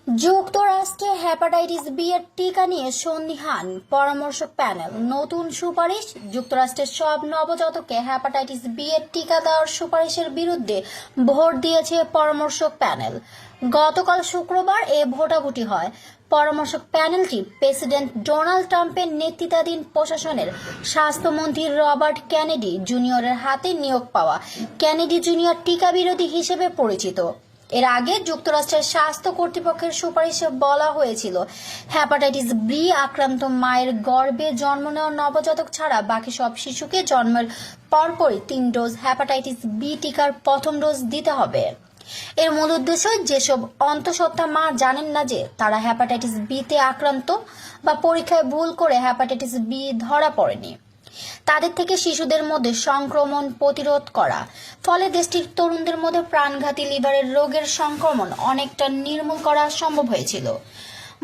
যুক্তরাষ্ট্রে hepatitis B এর টিকা নিয়ে সন্দিহান পরামর্শক প্যানেল। নতুন সুপারিশ। যুক্তরাষ্ট্রের সব নবজাতককে হেপাটাইটিস বি এর টিকা দেওয়ার সুপারিশের বিরুদ্ধে ভোট দিয়েছে পরামর্শক প্যানেল। গতকাল শুক্রবার এ ভোটাভুটি হয়। পরামর্শক প্যানেলটি প্রেসিডেন্ট ডোনাল্ড ট্রাম্পের নেতৃত্বাধীন প্রশাসনের স্বাস্থ্যমন্ত্রী রবার্ট কেনেডি জুনিয়রের হাতে নিয়োগ পাওয়া। কেনেডি জুনিয়র টিকা বিরোধী হিসেবে পরিচিত। এর আগে যুক্তরাষ্ট্রের স্বাস্থ্য কর্তৃপক্ষের সুপারিশে বলা হয়েছিল, হেপাটাইটিস বি আক্রান্ত মায়ের গর্ভে জন্ম নেওয়া নবজাতক ছাড়া বাকি সব শিশুকে জন্মের পরপরই 3 ডোজ হেপাটাইটিস বি টিকার প্রথম ডোজ দিতে হবে। এর মূল উদ্দেশ্য, যেসব অন্তঃসত্ত্বা মা জানেন না যে তারা হেপাটাইটিস বি তে আক্রান্ত বা পরীক্ষায় ভুল করে হেপাটাইটিস বি ধরা পড়েনি, তাদের থেকে শিশুদের মধ্যে সংক্রমণ প্রতিরোধ করা। ফলে দেশটির তরুণদের মধ্যে প্রাণঘাতী লিভারের রোগের সংক্রমণ অনেকটা নির্মূল করা সম্ভব হয়েছিল।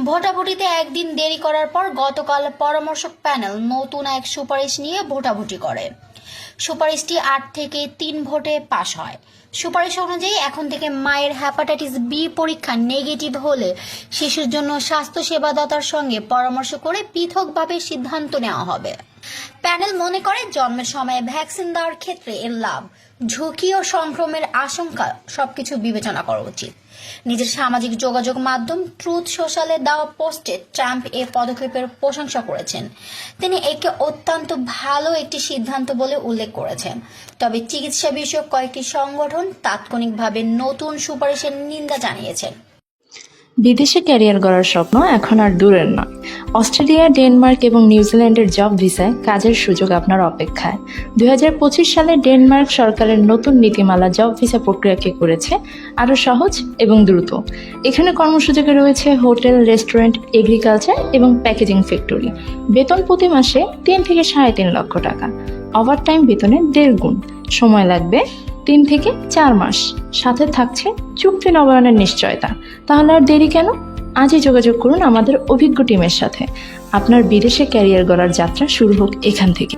ভোটাভুটিতে একদিন দেরি করার পর গতকাল পরামর্শক প্যানেল নতুন এক সুপারিশ নিয়ে ভোটাভুটি করে। সুপারিশটি 8 থেকে 3 ভোটে পাশ হয়। সুপারিশ অনুযায়ী এখন থেকে মায়ের হেপাটাইটিস বি পরীক্ষা নেগেটিভ হলে শিশুর জন্য স্বাস্থ্য সেবাদাতার সঙ্গে পরামর্শ করে পৃথকভাবে সিদ্ধান্ত নেওয়া হবে। প্যানেল মনে করে জন্মের সময় ভ্যাকসিন দেওয়ার ক্ষেত্রে এর লাভ, ঝুঁকি ও সংক্রমণের আশঙ্কা সবকিছু বিবেচনা করা উচিত। নিজের সামাজিক যোগাযোগ মাধ্যম ট্রুথ সোশ্যালে দেওয়া পোস্টে ট্রাম্প এ পদক্ষেপের প্রশংসা করেছেন। তিনি একে অত্যন্ত ভালো একটি সিদ্ধান্ত বলে উল্লেখ করেছেন। তবে চিকিৎসা বিষয়ক কয়েকটি সংগঠন তাৎক্ষণিকভাবে নতুন সুপারিশের নিন্দা জানিয়েছেন। বিদেশে ক্যারিয়ার গড়ার স্বপ্ন এখন আর দূরের নয়। অস্ট্রেলিয়া, ডেনমার্ক এবং নিউজিল্যান্ডের জব ভিসায় কাজের সুযোগ আপনার অপেক্ষায়। 2025 সালে ডেনমার্ক সরকারের নতুন নীতিমালা জব ভিসা প্রক্রিয়াকে করেছে আরও সহজ এবং দ্রুত। এখানে কর্মসূচিতে রয়েছে হোটেল, রেস্টুরেন্ট, এগ্রিকালচার এবং প্যাকেজিং ফ্যাক্টরি। বেতন প্রতি মাসে 3 থেকে 3.5 লক্ষ টাকা। ওভারটাইম বেতনের 1.5 গুণ। সময় লাগবে 3 থেকে 4 মাস। সাথে থাকছে চুক্তি নবায়নের নিশ্চয়তা। তাহলে আর দেরি কেন? আজই যোগাযোগ করুন আমাদের অভিজ্ঞ টিমের সাথে। আপনার বিদেশে ক্যারিয়ার গড়ার যাত্রা শুরু হোক এখান থেকে।